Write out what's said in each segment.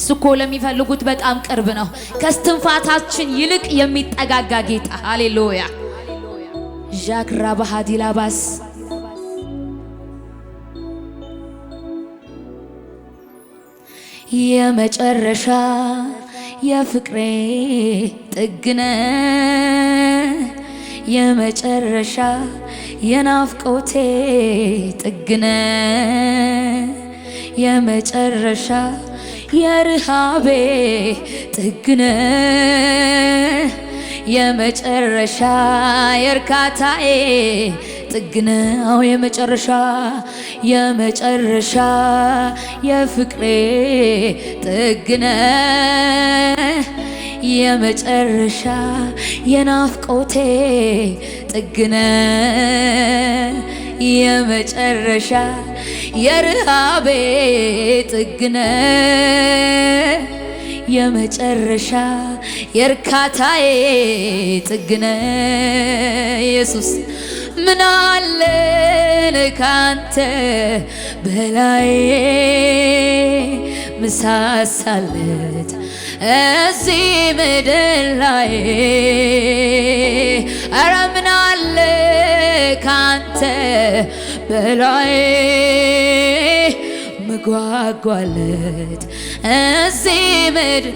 እሱኮ ለሚፈልጉት በጣም ቅርብ ነው። ከስትንፋታችን ይልቅ የሚጠጋጋ ጌታ ሃሌሉያ ዣክራ ባህዲላባስ የመጨረሻ የፍቅሬ ጥግነ የመጨረሻ የናፍቆቴ ጥግነ የመጨረሻ የርሃቤ ጥግነ የመጨረሻ የርካታዬ ጥግነ የመጨረሻ የመጨረሻ የፍቅሬ ጥግነ የመጨረሻ የናፍቆቴ ጥግነ የመጨረሻ የርሃቤ ጥግነ የመጨረሻ የርካታዬ ጥግነ ኢየሱስ ምን አለን ካንተ በላይ ምሳሳለት እዚህ ምድር ላይ ኧረ ምን አለ ካንተ በላይ ምጓጓለት እዚህ ምድር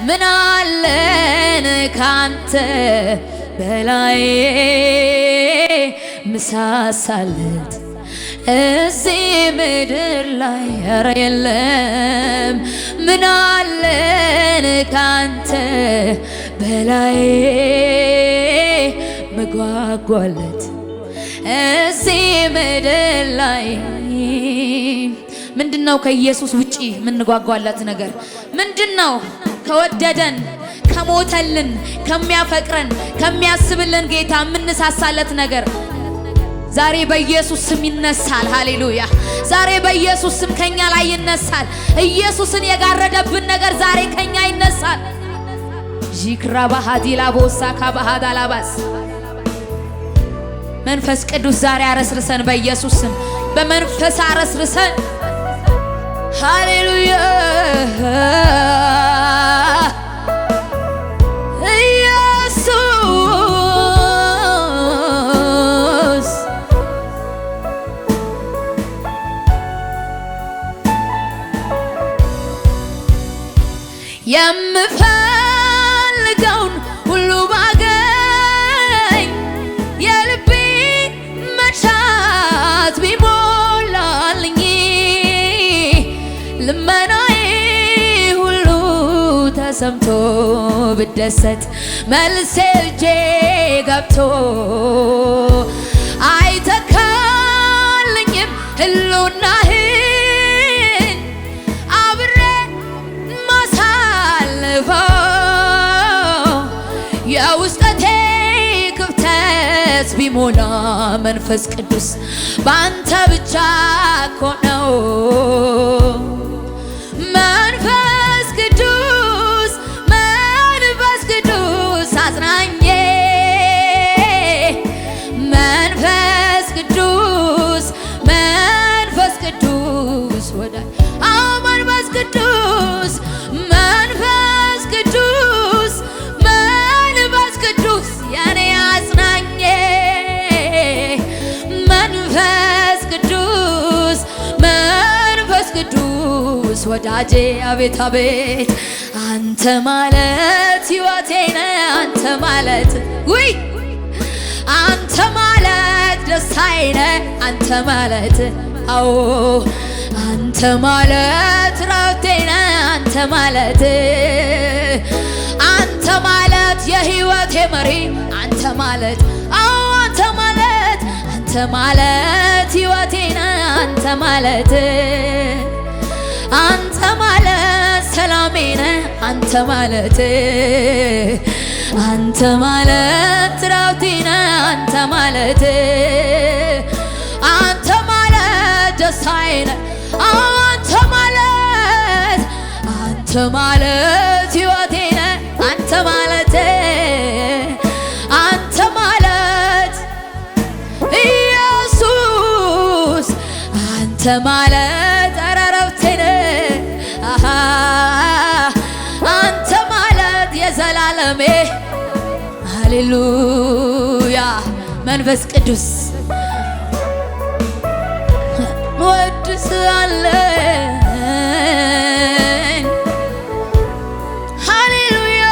ምን አለን ካንተ በላይ ምሳሳለት እዚህ ምድር ላይ ኧረ የለም ምን አለን ካንተ በላይ ምጓጓለት እዚህ ምድር ላይ ምንድነው ከኢየሱስ ውጪ ምንጓጓለት ነገር ምንድነው? ከወደደን ከሞተልን ከሚያፈቅረን ከሚያስብልን ጌታ ምንሳሳለት ነገር ዛሬ በኢየሱስ ስም ይነሳል። ሃሌሉያ ዛሬ በኢየሱስ ስም ከኛ ላይ ይነሳል። ኢየሱስን የጋረደብን ነገር ዛሬ ከኛ ይነሳል። ጂክራ ባህዲላ ቦሳ ካባሃዳላባስ መንፈስ ቅዱስ ዛሬ አረስርሰን በኢየሱስ ስም በመንፈስ አረስርሰን ሃሌሉያ ኢየሱስ የምፈልገውን ሁሉ ባገኝ የልቤ መሻት ቢሞላልኝ ልመናዬ ሁሉ ተሰምቶ ብደሰት መልሴ እጄ ገብቶ አይተካልኝም ህልውናህን አብሬ ማሳልፈው የውስጠቴ ክፍተት ቢሞላ መንፈስ ቅዱስ በአንተ ብቻ እኮ ነው። መንፈስ ቅዱስ አጽናኜ መንፈስ ቅዱስ ወዳጅ መንፈስ ቅዱስ የኔ አጽናኜ መንፈስ ቅዱስ ወዳጄ አቤት አቤት አንተ ማለት ሕይወቴ ነህ አንተ ማለት ውይ አንተ ማለት ደስታዬ ነህ አንተ ማለት አዎ አንተ ማለት ረፍቴ ነህ አንተ ማለት የሕይወቴ መሪ አንተ ማለት አዎ አንተ ማለት ሕይወቴ ነህ አንተ ማለት ሰላሜ ነህ አንተ ማለት ረፍቴ ነህ አንተ ማለት ደስታዬ ነህ አንተ ማለት ሕይወቴ ነህ አንተ ማለት ኢየሱስ አንተ ማለት ረፍቴ ሃሌሉያ መንፈስ ቅዱስ ወድሳለኝ ሃሌሉያ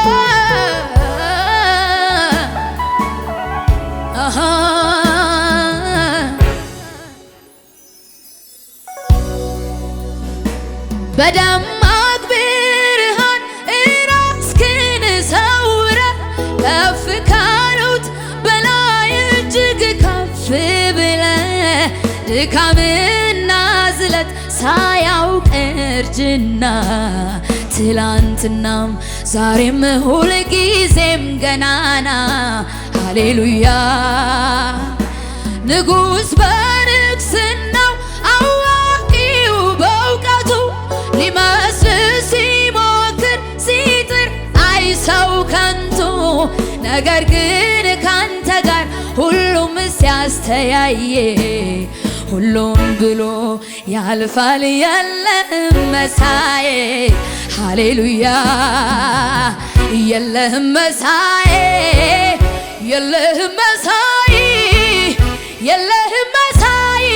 በደማቅ ብርሃን ራስህን ሰውረህ ከፍ ካሉት በላይ እጅግ ከፍ ብለህ ድካምና ዝለት ሳያውቅ እርጅና ትላንትናም ዛሬም ሁልጊዜም ገናና ሃሌሉያ ንጉሥ በንግሥናው አዋቂው በእውቀቱ ሊመስል ሲሞክር ሲጥር አይ ሰው ከንቱ ነገር ግን ካንተ ጋር ሁሉም ሲያስተያየ ሁሉም ብሎ ያልፋል የለህም መሳዬ ሃሌሉያ የለህም መሳዬ የለህም መሳዬ የለህም መሳዬ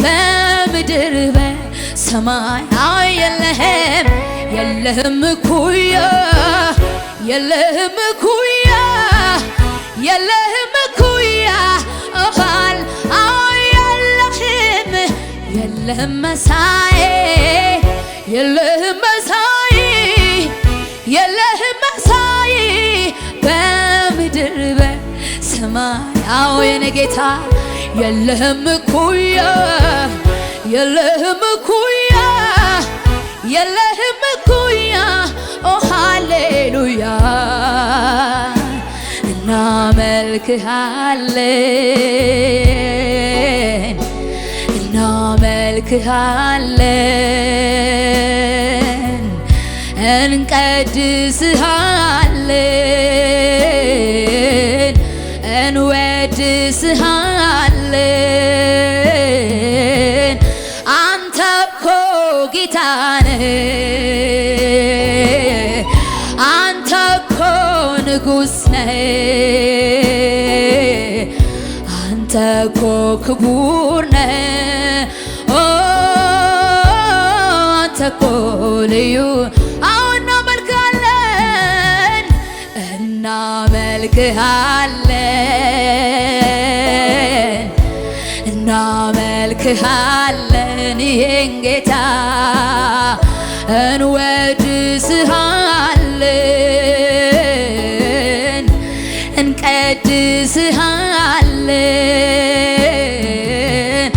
በምድር በሰማይ የለህም የለህም እኩያ የለህም እኩያ የለህም እኩያ የለህም መሳዬ የለህም መሳዬ የለህም መሳዬ በምድር በሰማይ የኔ ጌታ የለህም እኩያ የለህም እኩያ የለህም እኩያ ሃሌሉያ እናመልክሃለን እናመልክሃለን እንቀድስሃለን እንወድስሃለን አንተ እኮ ጌታ ነህ አንተ እኮ ንጉሥ ነህ አንተ እኮ ክቡር ነህ አንተ እኮ ልዩ እናመልክሃለን እናመልክሃለን እናመልክሃለን ይሄን ጌታ እንወድስሃለን እንቀድስሃለን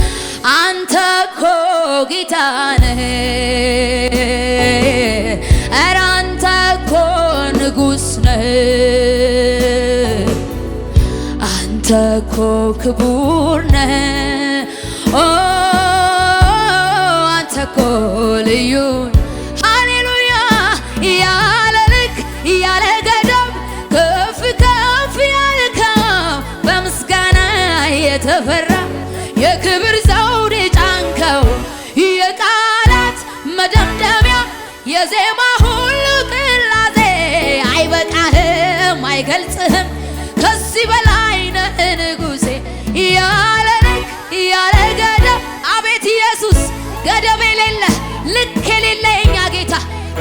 አንተ እኮ ጌታ ነህ ኧረ አንተ እኮ ንጉሥ ነህ አንተ እኮ ክቡር ነህ አንተ እኮ ልዩ ሃሌሉያ ያለ ልክ ያለ ገደብ ከፍ ከፍ ያልከው በምስጋና የተፈራ የክብር ዘውድ የጫንከው የቃላት መደምደሚያ የዜማ ሁሉ ቅላጼ አይበቃህም አይገልጽህም ከዚህ በላይ ነህ ንጉሴ ያለ ልክ ያለ ገደብ አቤት ኢየሱስ ገደብ የሌለ ልክ የሌለ የኛ ጌታ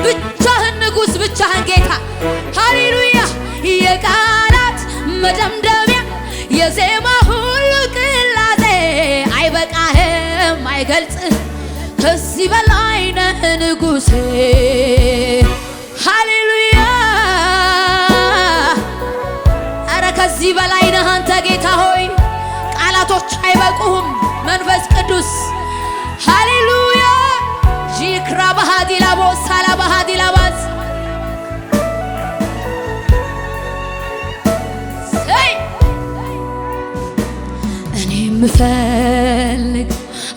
ብቻህን ንጉሥ ብቻህን ጌታ ሃሌሉያ የቃላት መደምደሚያ የዜማ ሁሉ ቅላጼ አይበቃህም አይገልጽህም ከዚህ በላይ ነህ ንጉሴ ሃሌሉያ ኧረ ከዚህ በላይ ነህ አንተ ጌታ ሆይ ቃላቶች አይበቁህም መንፈስ ቅዱስ ሃሌሉያ ጂክራ ባህዲላቦ ሳላ ባህዲላባዝ እኔ የምፈልግ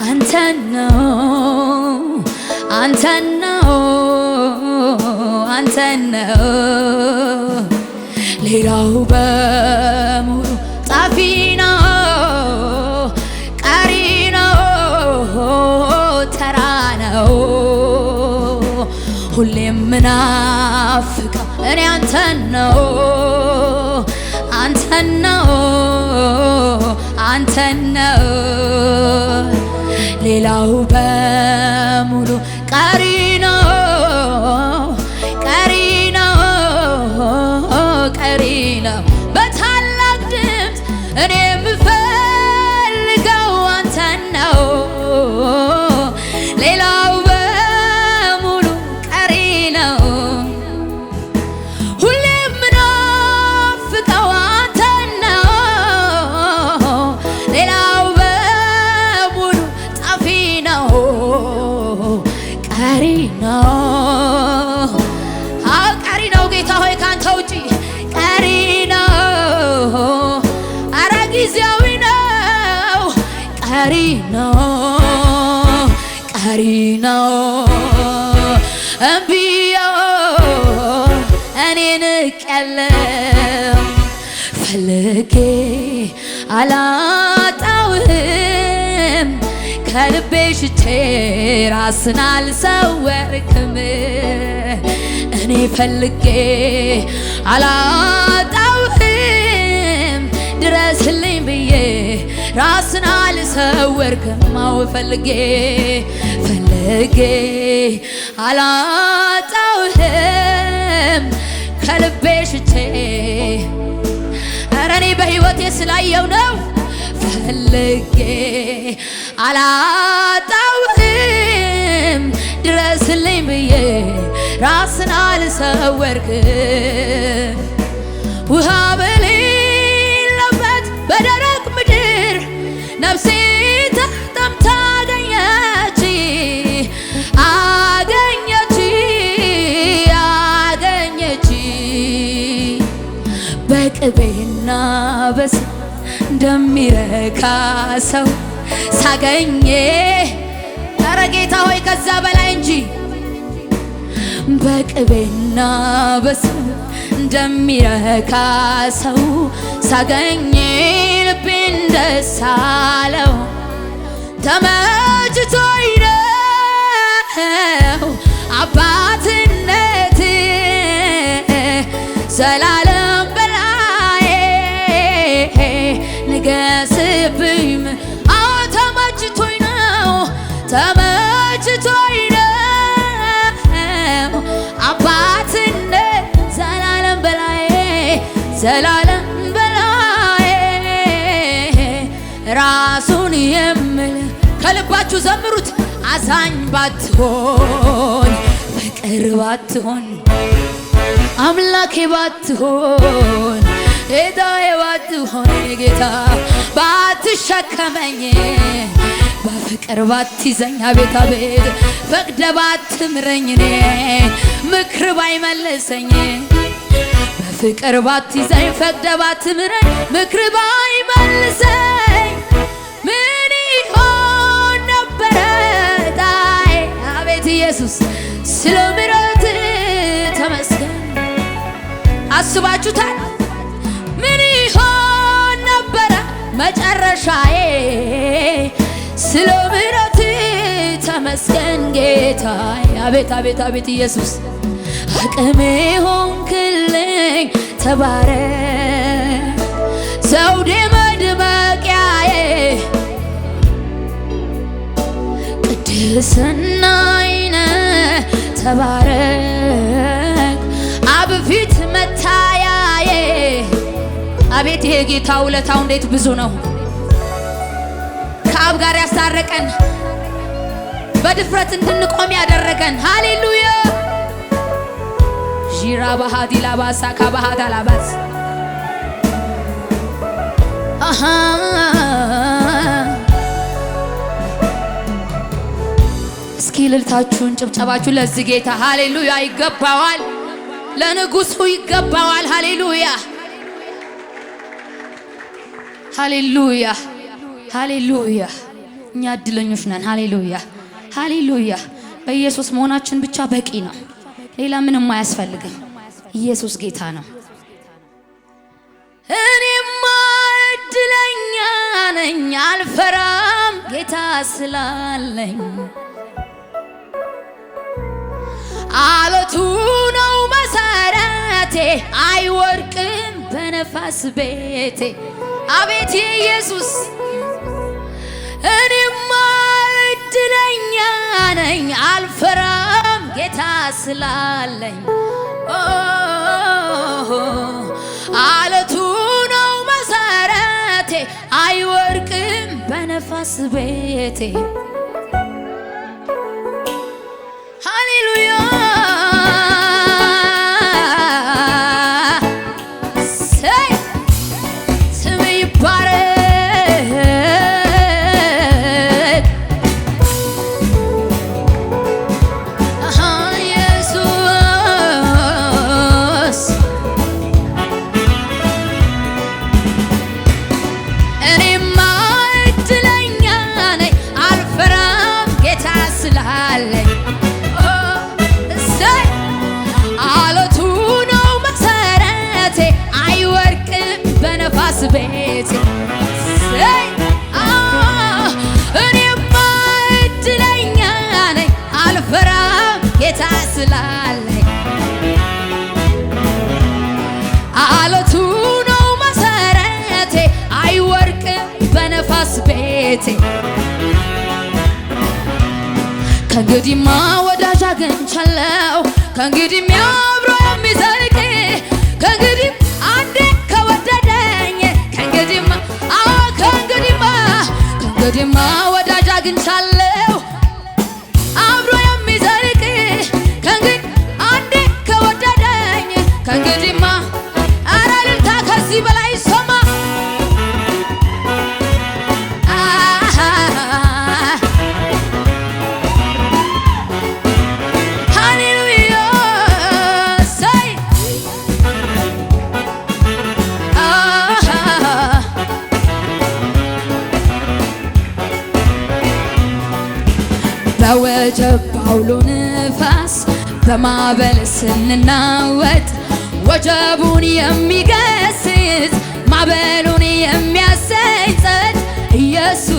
አንተን ነው አንተን ነው አንተን ነው ሌላው በሙሉ ጣፊ ነው ቀሪ ነው ተራ ነው ሁሌም ምናፍቀው እኔ አንተን ነው አንተን ነው አንተን ነው ሌላው በሙሉ ቀሪ ነው ቀሪ ነው ቀሪ ነው በታላቅ ድምፅ እኔ የምፈልገው አንተን ነው ሌላው በሙሉ ቀሪ ነው ሁሌም ምናፍቀው አንተን ነው ሌላው በሙሉ ጠፊ ነው ቀሪ ነው ቀሪ ነው ጌታ ሆይ ካንተ ውጪ ቀሪ ነው አረ ጊዜያዊ ነው ቀሪ ነው ቀሪ ነው እምቢዮ እኔን ቀለም ፈልጌ አላጣውህም ከልቤ ሽቼ ራስን አልሰወርክም እኔ ፈልጌ አላጣውህም ድረስልኝ ብዬ ራስን አልሰወርክም አዎ ፈልጌ አላጣውህም ከልቤ ሽቼ ኧረ እኔ በሕይወቴ ስላየው ነው ፈልጌ አላጣውህም ድረስልኝ ብዬ ራስን አልሰወርክም ውሃ በሌለበት በደረቅ ምድር ነፍሴ ተጠምታ አገኘች በቅቤና በስብ እንደሚረካ ሰው ሳገኘ ኧረ ጌታ ሆይ ከዛ በላይ እንጂ በቅቤና በስብ እንደሚረካ ሰው ሳገኘ ልቤ ደስ አለው ተመችቶኝ ነው አባትነት ዘላለም በላዬ ንገስብኝ ተመችቶኝ ነው አባትነት ዘላለም በላዬ ራሱን የምል ከልባችሁ ዘምሩት አዛኝ ባትሆን ፍቅር ባትሆን አምላኬ ባትሆን ጌታዬ ባትሆን ጌታ ባትሸከመኝ በፍቅር ባትይዘኝ አቤት አቤት ፈቅደ ባትምረኝ ምክር ባይመልሰኝ በፍቅር ባትይዘኝ ፈቅደ ባትምረኝ ምክር ባይመልሰኝ ምን ይሆን ነበረ ጣይ አቤት ኢየሱስ ስለ ምሕረት ተመስገን አስባችሁታል ምን ይሆን ነበረ መጨረሻዬ ስለ ምሕረት ተመስገን ጌታዬ አቤት አቤት አቤት ኢየሱስ አቅሜ ሆንክልኝ ተባረክ ዘውዴ መድመቂያዬ ቅድስናዬ ተባረክ አብ ፊት መታያዬ አቤት ይሄ ጌታ ውለታው እንዴት ብዙ ነው ከአብ ጋር ያስታረቀን በድፍረት እንድንቆም ያደረገን ሃሌሉያ ጂራ ባህዲ ላባሳ ካባሃዳ ላባስ እስኪ ልልታችሁን ጭብጨባችሁን ለዚህ ጌታ ሃሌሉያ ይገባዋል ለንጉሱ ይገባዋል ሃሌሉያ ሃሌሉያ ሃሌሉያ እኛ እድለኞች ነን ሃሌሉያ ሃሌሉያ በኢየሱስ መሆናችን ብቻ በቂ ነው ሌላ ምንም አያስፈልግም ኢየሱስ ጌታ ነው እኔማ እድለኛ ነኝ አልፈራም ጌታ ስላለኝ አለቱ ነው መሰረቴ አይወድቅም በነፋስ ቤቴ አቤት ኢየሱስ እኔማ እድለኛ ነኝ አልፈራም ጌታ ስላለኝ አለቱ ነው መሰረቴ አይወርቅም በነፋስ ቤቴ ሃሌሉያ ስም ይባረክ ኢየሱስ እኔማ እድለኛ ነኝ አልፈራም ጌታ ስላለኝ አለቱ ነው መሰረቴ አይወርቅም በነፋስ ቤቴ እኔማ እድለኛ ነኝ አልፈራም ጌታ ስላለኝ አለቱ ነው መሰረቴ አይወርቅም በነፋስ ቤቴ ከእንግዲህማ ወዳጅ አግኝቻለሁ ከእንግዲህም አብሮ የሚዘልቅ ከእንግዲህም አንዴ ከወደደኝ ከእንግዲህማ ወዳጅ አግኝቻለሁ አብሮ የሚዘልቅ ከእንግዲህ አንዴ ከወደደኝ ከእንግዲህማ ኧረ እልልታ ከዚህ በላይ ይሰማ በወጀብ ባውሎ ንፋስ በማዕበል ስንናወጥ ወጀቡን የሚገስጽ ማዕበሉን የሚያሰኝ ጸጥ ኢየሱስ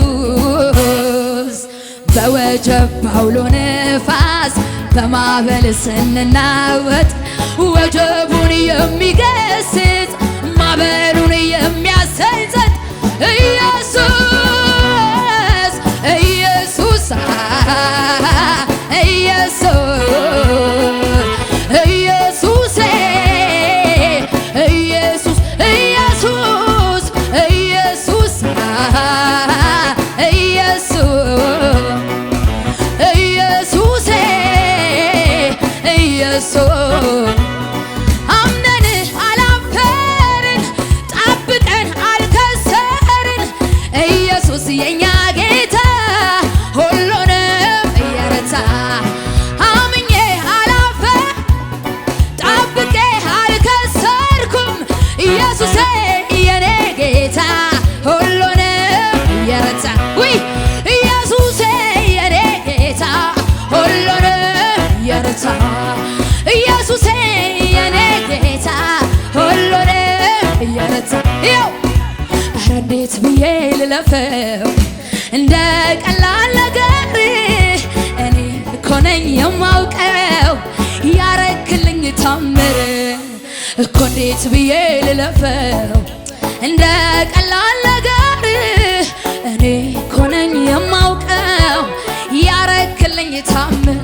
በወጀብ ባውሎ ንፋስ በማዕበል ስንናወጥ ወጀቡን የሚገስጽ ማዕበሉን የሚያሰኝ ጸጥ ኢየሱስ ኢየሱስ ኢየሱስ ኢየሱስ ኢየሱስ ኢየሱስ ኢየሱስ ኢየሱስ አምነን አላፈርን ጠብቀን አልከሰርን ኢየሱስ የኛ ጌታ ሁሉንም እየረታ አምኜ አላፈር ጠብቄ አልከሰርኩም ኢየሱስ የኔ ጌታ ሁሉንም እየረታ ኢየሱስ የኔ ጌታ ሁሉንም እየረታ ኢየሱስ የኔ ጌታ ሁሉንም እየረታ ኧረ እንዴት ብዬ ልለፈው እንደ ቀላል ነገር እኔ እኮ ነኝ የማውቀው ያረክልኝ ታምር እኮ እንዴት ብዬ ልለፈው እንደ ቀላል ነገር እኔ እኮ ነኝ የማውቀው ያረክልኝ ታምር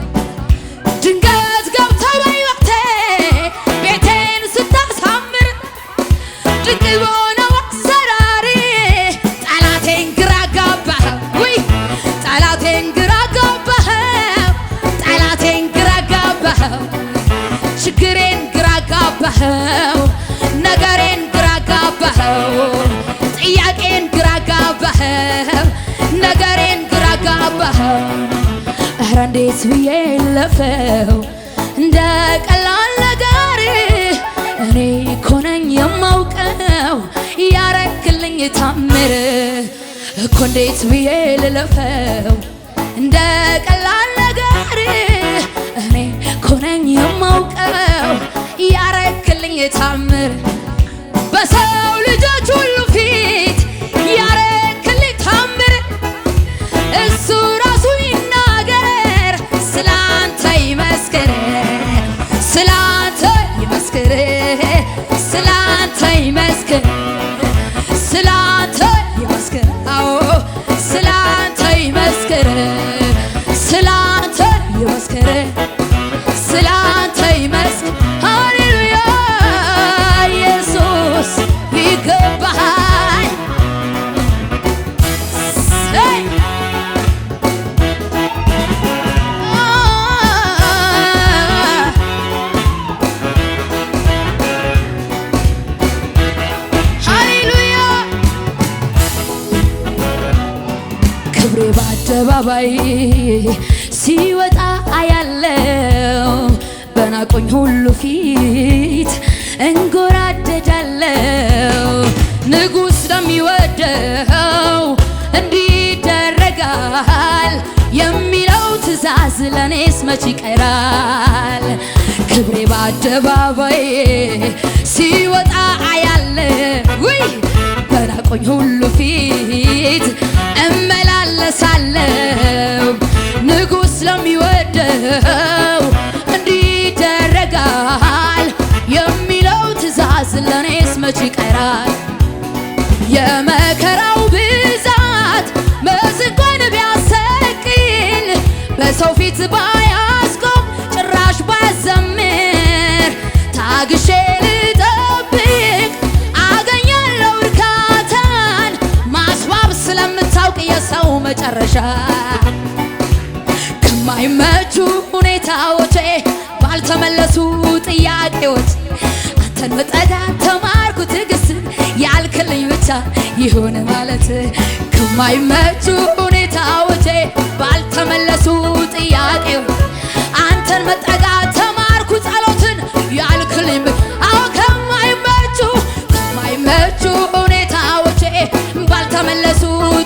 ድንገት ገብታ በሕይወቴ ቤቴን ስታሳምር ድንቅ በሆነው አሰራር ጠላቴን ግራ ጋባኸው ጠላቴን ግራ ጋባኸው ጠላቴን ግራ ጋባኸው ችግሬን ግራ ጋባኸው ነገሬን ግራ ጋባኸው ጥያቄን ግራ ጋባኸው ነገሬን ግራ ጋባኸው ኧረ እንዴት ብዬ ልለፈው እንደ ቀላል ነገር እኔ እኮ ነኝ የማውቀው ያረክልኝ ታምር እኮ እንዴት ብዬ ልለፈው እንደ ቀላል ነገር እኔ እኮ ነኝ የማውቀው ያረክልኝ ታምር በሰው ልጆች ሁሉ ፊት ያረክልኝ ታምር እሱ ራሱ ይናገር ስላንተ ይመስክር ስላንተ ይመስክር ስላንተ ይመስክር ክብሬ በአደባባይ ሲወጣ አያለው በናቆኝ ሁሉ ፊት እንጎራደዳለው ንጉሥ ለሚወደው እንዲደረጋል የሚለው ትእዛዝ ለኔስ መች ይቀራል ክብሬ በአደባባይ ሲወጣ አያለው በናቆኝ ሁሉ ፊት እመላለሳለው ንጉሥ ለሚወደው እንዲደረጋል የሚለው ትእዛዝ ለኔስ መች ይቀራል የመከራው ብዛት መዝንጓን ቢያሰቅል በሰው ፊት ባያስቆም ጭራሽ ባዘምር ታግሼ ልጠብቅ አገኛለሁ እርካታን ማስዋብ ስለምታውቅ የሰው መጨረሻ ከማይመቹ ሁኔታዎቼ ባልተመለሱ ጥያቄዎች አንተን መጠጋት ተማርኩ ትዕግስት ያልክልኝ ብቻ ይሁን ማለት ከማይመቹ ሁኔታዎቼ ባልተመለሱ ጥያቄዎች አንተን መጠጋት ተማርኩ ጸሎትን ያልክልኝ አዎ ከማይመቹ ሁኔታዎቼ ባልተመለሱ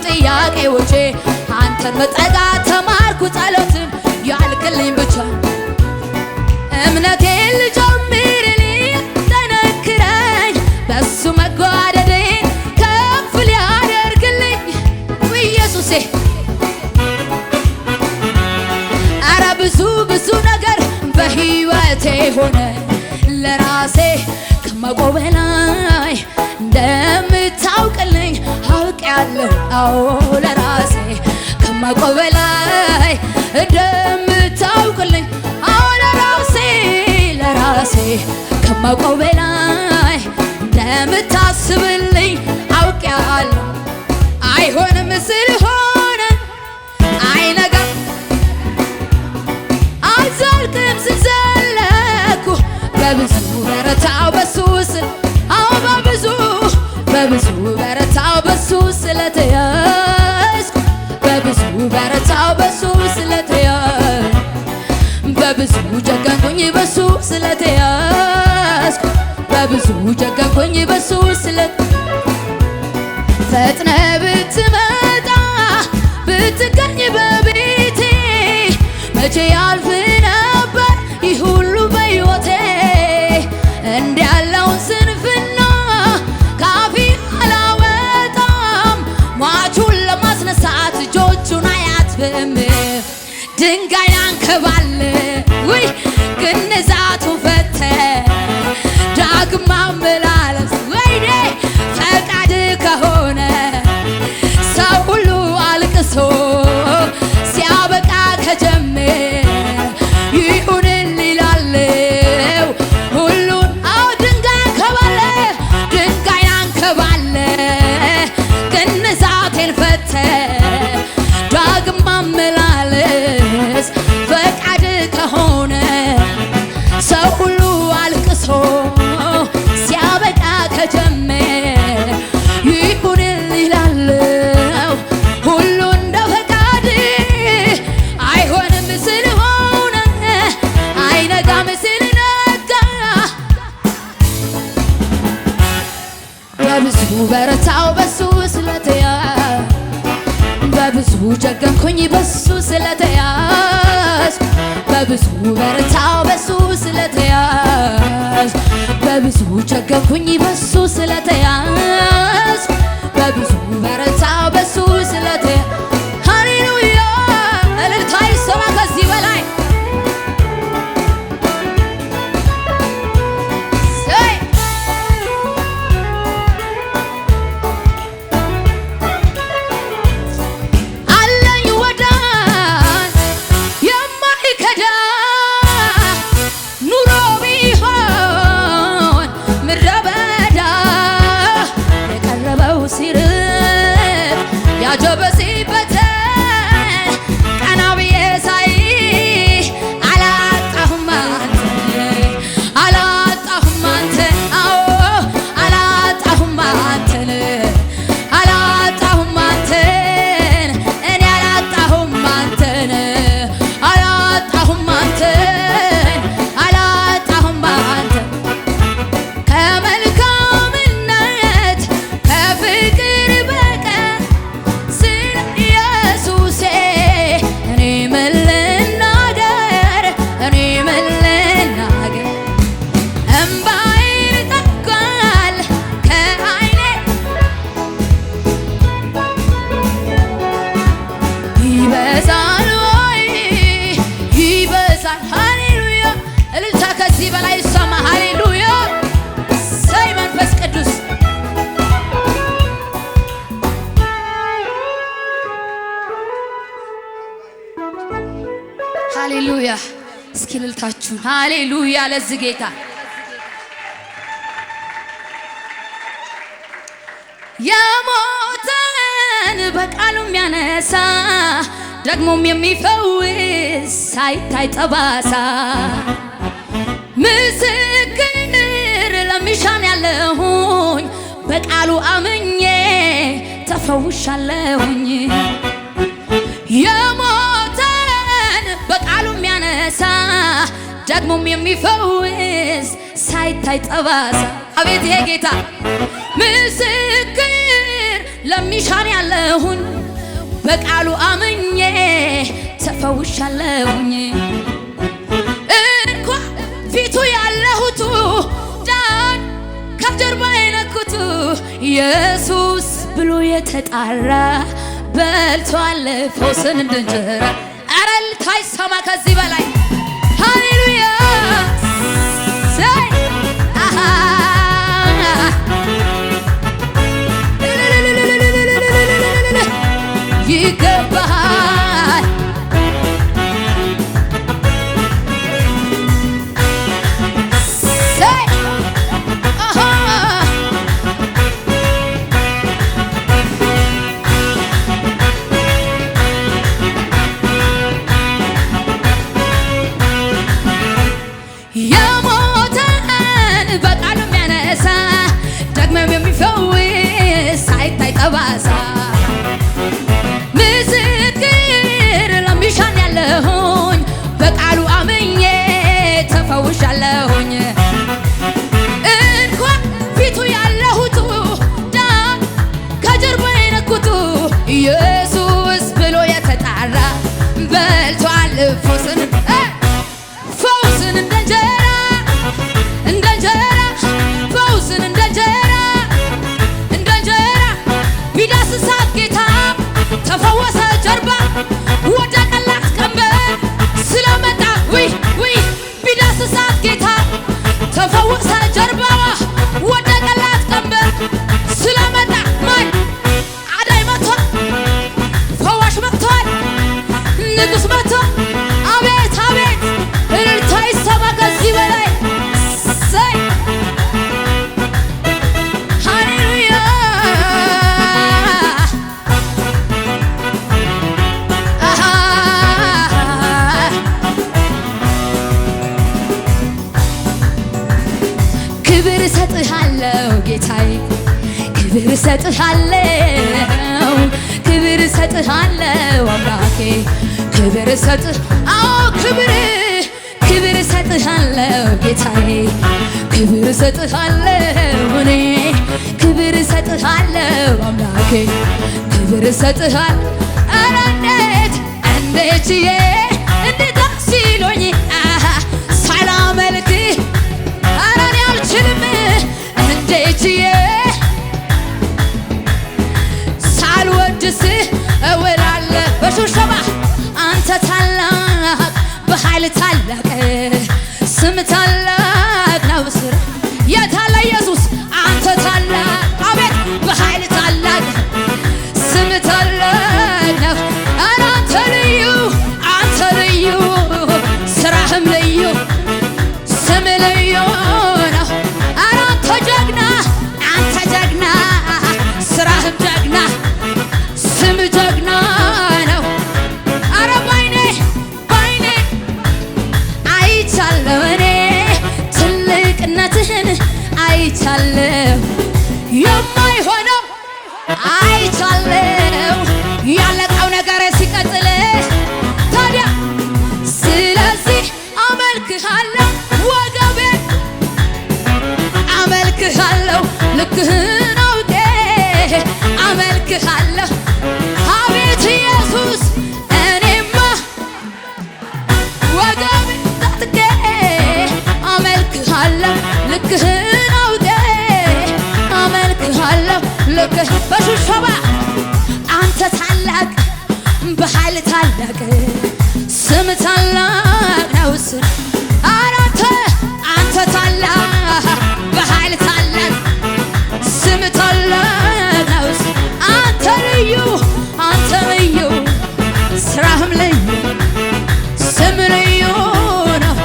ጥያቄዎቼ አንተን መጠጋት ተማርኩ ጸሎትን ያልክልኝ ብቻ እምነቴን ልጀምር ሊያጠነክረኝ በሱ መጓደዴን ከፍ ሊያደርግልኝ ኢየሱሴ አረ ብዙ ነገር በሕይወቴ ሆነ ለራሴ ከማውቀው በላይ እንደምታውቅልኝ አውቄያለሁ አዎ ለራሴ ከማውቀው በላይ እንደምታውቅልኝ አዎ ለራሴ ከማውቀው በላይ እንደምታስብልኝ አውቄያለሁ አይሆንም ስለሆነ አይነጋም አልዘልቅም ስዘለኩ በብዙ በረታው በሱ አዎ በብዙ በረታው በሱ ስለተያዝኩ በብዙ በረታው በሱ ስለተያዝኩ በብዙ ጀገንኩኝ በሱ ስለተያዝኩ በብዙ ጀገንኩኝ በሱ ፈጥነ ብትመጣ ብትገኝ በቤቴ መቼ ያልፍ ነበር ይህ ሁሉ በሕይወቴ እንዲያለውን ስንፍና ካፌ አላወጣም ሟቹን ለማስነሳት እጆቹን አያጥፍም ድንጋይ አንከባለ ግንዛቱ ፈተ ዳግም ማመላለስ ወይኔ ፈቃድ ከሆነ ሰው ሁሉ አልቅሶ ሲያበቃ ከጀመረ ይሁንን ይላለው ሁሉን አዎ ድንጋይ አንከባለ ግንዛቴን ፈተ ዳግም ማመላለስ ፈቃድ ከሆነ ሰው ሁሉ አልቅሶ ሲያበቃ ከጀመረ ይሁንን ይላለው ሁሉ እንደ ፈቃድ አይሆንም ስለሆነ አይነጋም ስለነጋ በብዙ በረታው በሱ ስለተያዝኩ በብዙ ጀገንኩኝ በሱ ስለተያዝኩ በብዙ በረታው በሱ ስለተያዝኩ በብዙ ጀገንኩኝ በሱ ስለተያዝኩ በብዙ በረታው በሱ ስለተያዝኩ ሃሌሉያ እልልታ ይሰማ ከዚህ በላይ ኑሮ ቢሆን ምድረ በዳ ይበዛል ወይ ይበዛል። ሃሌሉያ እልልታ ከዚህ በላይ ይሰማ። ሃሌሉያ ሰይ መንፈስ ቅዱስ ሃሌሉያ። እስኪ እልልታችሁን ሃሌሉያ ለዚህ ጌታ የሞተን በቃሉ የሚያነሳ ደግሞም የሚፈውስ ሳይታይ ጠባሳ ምስክር ለሚሻን ያለሁኝ በቃሉ አምኜ ተፈውሻለሁኝ። የሞተን በቃሉ የሚያነሳ ደግሞም የሚፈውስ ሳይታይ ጠባሳ አቤት ይሄ ጌታ ምስክር ለሚሻን ያለሁኝ በቃሉ አምኜ ተፈውሻለሁኝ። እንኳ ፊቱ ያለሁቱ ዳን ከጀርባ የነኩቱ ኢየሱስ ብሎ የተጣራ በልቷል ፈውስን እንደ እንጀራ። ኧረ እልልታ ይሰማ ከዚህ በላይ ሃሌሉያ ይገባሃል የሞተን በቃሉ የሚያነሳ ደግሞም የሚፈውስ ሳይታይ ጠባሳ ምስክር ለሚሻን ያለሁኝ በቃሉ አምኜ ተፈውሻለሁኝ። እንኳን ፊቱ ያለሁቱ ዳን ከጀርባ የነኩቱ ኢየሱስ ብሎ የተጣራ በልቷል ፈውስን ፈውስን እንደ እንጀራ እንደ እንጀራ ፈውስን እንደ እንጀራ እንደ እንጀራ ቢዳስሳት ጌታ ተፈወሰ ጀርባ ወደቀላት ቀንበር ስለመጣ ውይ ቢዳስሳት ጌታ ተፈወሰ ጀርባዋ ወደቀላት ቀንበር ስለመጣ ማይ አዳይ መጥቷል ፈዋሽ መጥቷል ንጉሥ መጥቷል። አቤት አቤት እልልታ ይሰማ ከዚህ በላይ ሰይ ሃሌሉያ ክብር እሰጥሃለሁ ጌታዬ ክብር እሰጥሃለሁ ክብር እሰጥሃለሁ አምላኬ ክብር እሰጥህ ክብር እሰጥሃለሁ ጌታዬ ክብር እሰጥሃለሁ እኔ ክብር እሰጥሃለሁ አምላኬ ክብር እሰጥሃለሁ። ኧረ እንዴት ችዬ እንዴት ሲሉኝ ሳላመልክህ ኧረ እኔ አልችልም እንዴት ችዬ ሳልወድስህ እውላለሁ በሽብሸባ አንተ ታላቅ በኃይል ታላቅ ስም ታላቅ ነው ስራ የታለ ኢየሱስ አንተ ታላቅ አቤት በኃይል ታላቅ ስም ታላቅ ነው። ኧረ አንተ ልዩ ስራህም ልዩ ስም ልዩ ነው። ኧረ አንተ ጀግና ስራህም ጀግና ስም ጀግና ነው። ኧረ ባይኔ አይቻለሁ እኔ ታላቅ ስም ታላቅ ነው አንተ ታላቅ በኃይል ታላቅ ስም ታላቅ ነው አንተ ልዩ ስራህም ልዩ ስም ልዩ ነው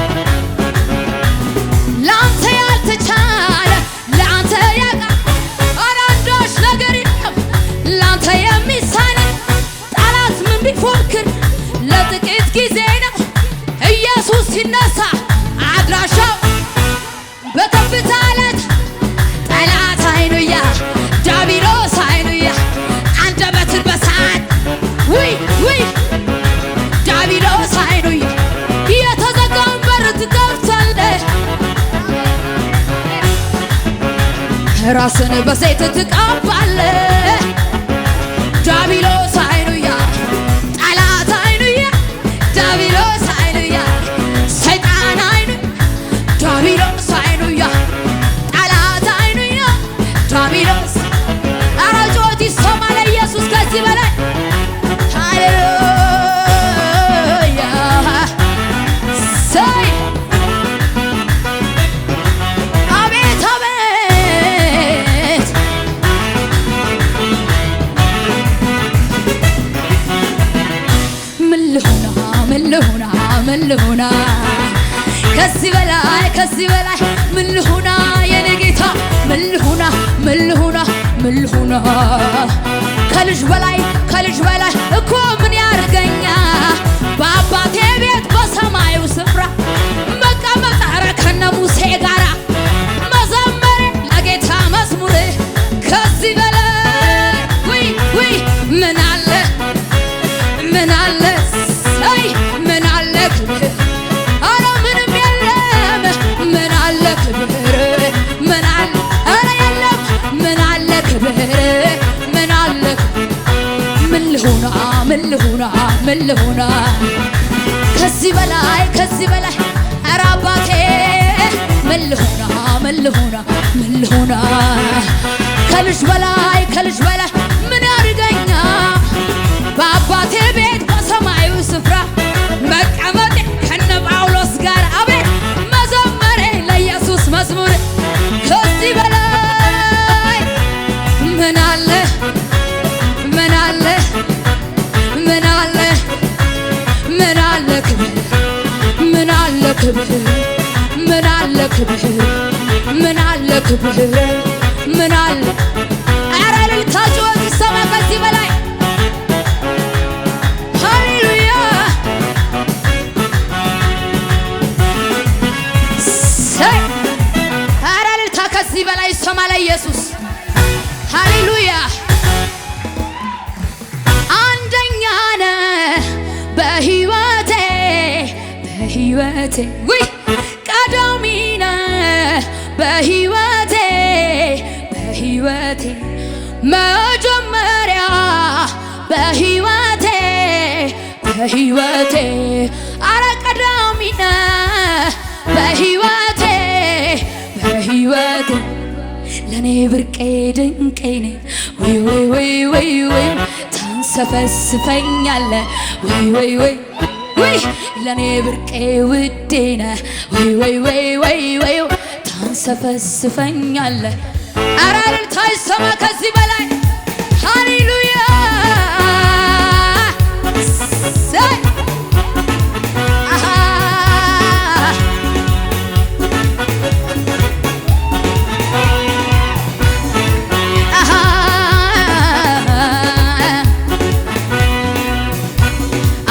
ለአንተ ያልተቻለ ለአንተ ያቃል አንዳች ነገር የለም ለአንተ የሚሳነ ጠላት ምን ቢፎክር ለጥቂት ጊዜ ነው ኢየሱስ ሲነሳ አድራሻው በከፍታ ዕለት ጠላት አይኑያ ዲያብሎስ አይኑያ አንደበትን በሳት ውይ ዲያብሎስ አይኑያ የተዘጋውን በር ትከፍታለህ ራስን በዘይት ትቀባለህ ዲያብሎስ አይኑያ ጠላት አይኑያ ዲያብሎስ አይኑያ ሰይጣን አይኑ ዲያብሎስ አይኑያ ጠላት አይኑያ ዲያብሎስ ኧረ ጩኸት ይሰማ ለኢየሱስ ከዚህ በላይ ሃሌሉያ ሰይ አቤት አቤት ምን ልሁና ከዚህ በላይ ምን ልሁና የኔ ጌታ ምን ልሁና ከልጅ በላይ እኮ ምን ያርገኛ በአባቴ ቤት በሰማዩ ስፍራ መቀመጥ ኧረ ከነ ሙሴ ጋራ መዘመር ለጌታ መዝሙር ከዚህ በላይ ውይ ምን አለ አይ ምን አለ ክብር ኧረ ምንም የለም ምን አለ ክብር ምን አለ ኧረ የለም ምን አለ ክብር ምን አለ ምን ልሁና ከዚህ በላይ ኧረ አባቴ ምን ልሁና ከልጅ በላይ ምን ያርገኛ በአባቴ ቤት በሰማዩ ስፍራ መቀመጤ ከነ ጳውሎስ ጋር አቤት መዘመሬ ለኢየሱስ መዝሙር ከዚህ በላይ ምን አለ ክብር ምን አለ ኧረ እልልታ ጩኸት ይሰማ ከዚህ በላይ ሃሌሉያ ኧረ እልልታ ከዚህ በላይ ይሰማ ለኢየሱስ ሃሌሉያ አንደኛ ነህ በሕይወቴ ውይ ቀዳሚ ነህ በሕይወቴ መጀመሪያ በሕይወቴ ኧረ ቀዳሚ ነህ በሕይወቴ ለኔ ብርቄ ድንቄ ነህ ወይ ታንሰፈስፈኛለህ ወይ ለኔ ብርቄ ውዴ ነህ ወይ ታንሰፈስፈኛለህ ኧረ እልልታ ይሰማ ከዚህ በላይ ሃሌሉያ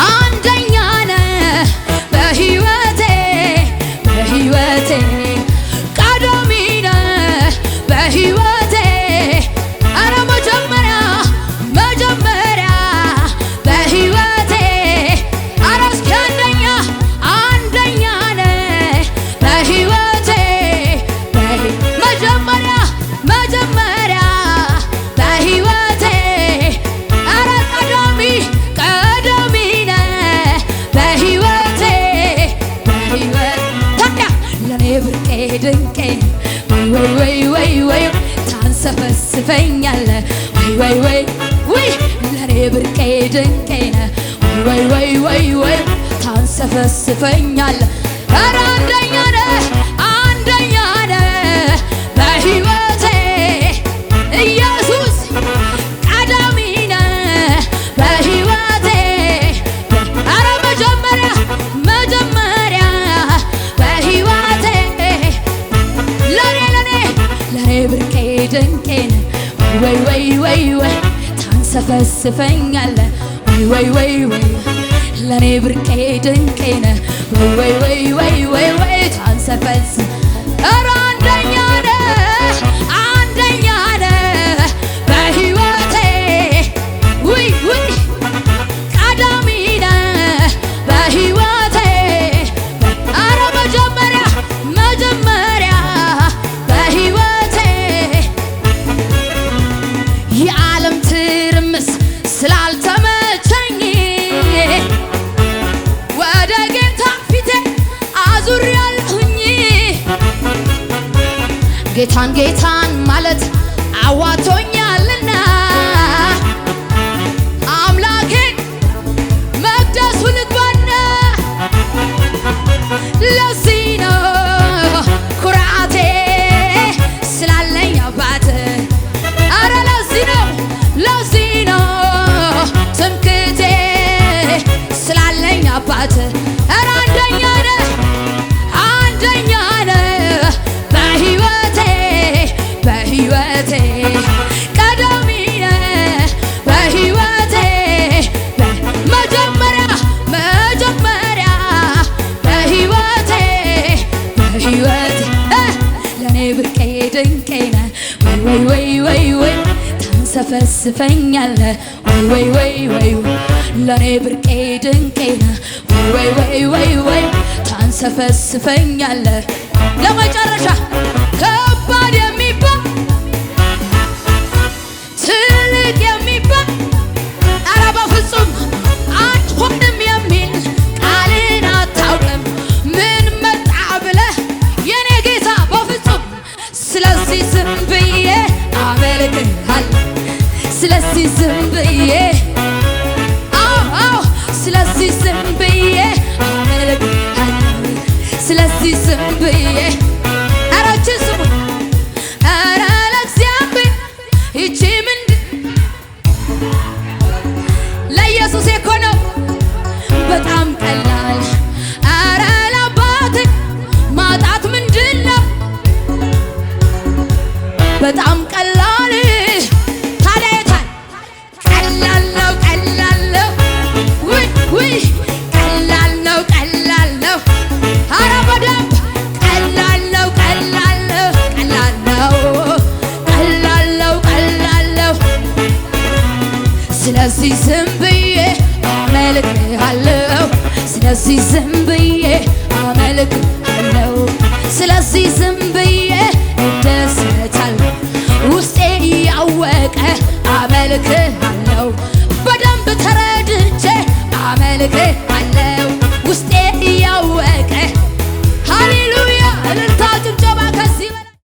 አንደኛ ነህ በሕይወቴ ቀዳሚ ነህ በሕይወቴ ኧረ መጀመሪያ በሕይወቴ ኧረ እስኪ አንደኛ ነህ በሕይወቴ መጀመሪያ በሕይወቴ ኧረ ቀዳሚ ነህ በሕይወቴ ታዲያ ለኔ ብርቄ ድንቄ ወይ ታንሰፈስፈኛለህ ወይ ለኔ ብርቄ ድንቄ ነህ ወይ ወይ ወይ ወይ ታንሰፈስፈኛለህ። ኧረ አንደኛ ነህ አንደኛ ነህ በሕይወቴ ኢየሱስ ቀዳሚ ነህ በሕይወቴ። ኧረ መጀመሪያ መጀመሪያ በሕይወቴ ለኔ ብርቄ ድንቄ ነህ። ወይ ወይ ወይ ወይ ታንሰፈስፈኛለህ። ወይ ወይ ወይ ለኔ ብርቄ ድንቄ ነህ። ወይ ወይ ወይ ወይ ወይ ታንሰፈስ ኧረ አንደኛ ነህ አንደኛ ነህ በሕይወቴ ውይ ውይ ቀዳሚ ነህ በሕይወቴ። ኧረ መጀመሪያ መጀመሪያ በሕይወቴ የዓለም ትርምስ ስላልተመቸኝ ወደ ጌታ ፊቴ አዙሬያለሁኝ። ጌታን ማለት አዋቶኛልና አምላኬን መቅደሱ ልግባና ለዚህ ነው ኩራቴ ስላለኝ አባት። ኧረ ለዚህ ነው ትምክህቴ ስላለኝ አባት። ኧረ አንደኛ ነህ አንደኛ ነህ በሕይወቴ በሕይወቴ ቀዳሚ ነህ በሕይወቴ መጀመሪያ መጀመሪያ በሕይወቴ በሕይወቴ ለኔ ብርቄ ድንቄ ነህ። ወይ ወይ ወይ ወይ ታንሰፈስፈኛለህ። ወይ ወይ ወይ ወይ ለኔ ብርቄ ድንቄ ነህ። ወይ ወይ ወይ ወይ ታንሰፈስፈኛለህ። ለመጨረሻ ከባድ የሚባል ትልቅ የሚባል ኧረ በፍጹም አትሆንም የሚል ቃልን አታውቅም ምን መጣ ብለህ የኔ ጌታ በፍጹም። ስለዚህ ዝም ብዬ አመልክሃለሁ። ስለዚህ ዝም ብዬ ስለዚህ ዝም ብዬ አመልክሃለሁ። ስለዚህ ዝም ብዬ ኧረ እችን ስሙ ኧረ ለእግዚአብሔር ይቺ ምንድን ለኢየሱስ እኮ ነው በጣም ቀላል። ኧረ ለአባቴ ማጣት ምንድን ነው በጣም ቀላል። ታዲያ የታል ቀላል ነው ቀላል ነው ውይ ውይ ቀላል ነው ቀላል ነው። ኧረ በደንብ ቀላል ነው ቀላል ነው ቀላል ነው ቀላል ነው ቀላል ነው። ስለዚህ ዝም ብዬ አመልክሃለሁ። ስለዚህ ዝም ብዬ አመልክሃለሁ። ስለዚህ ዝም ብዬ እደሰታለሁ። ውስጤ እያወቀ አመልክሃለሁ።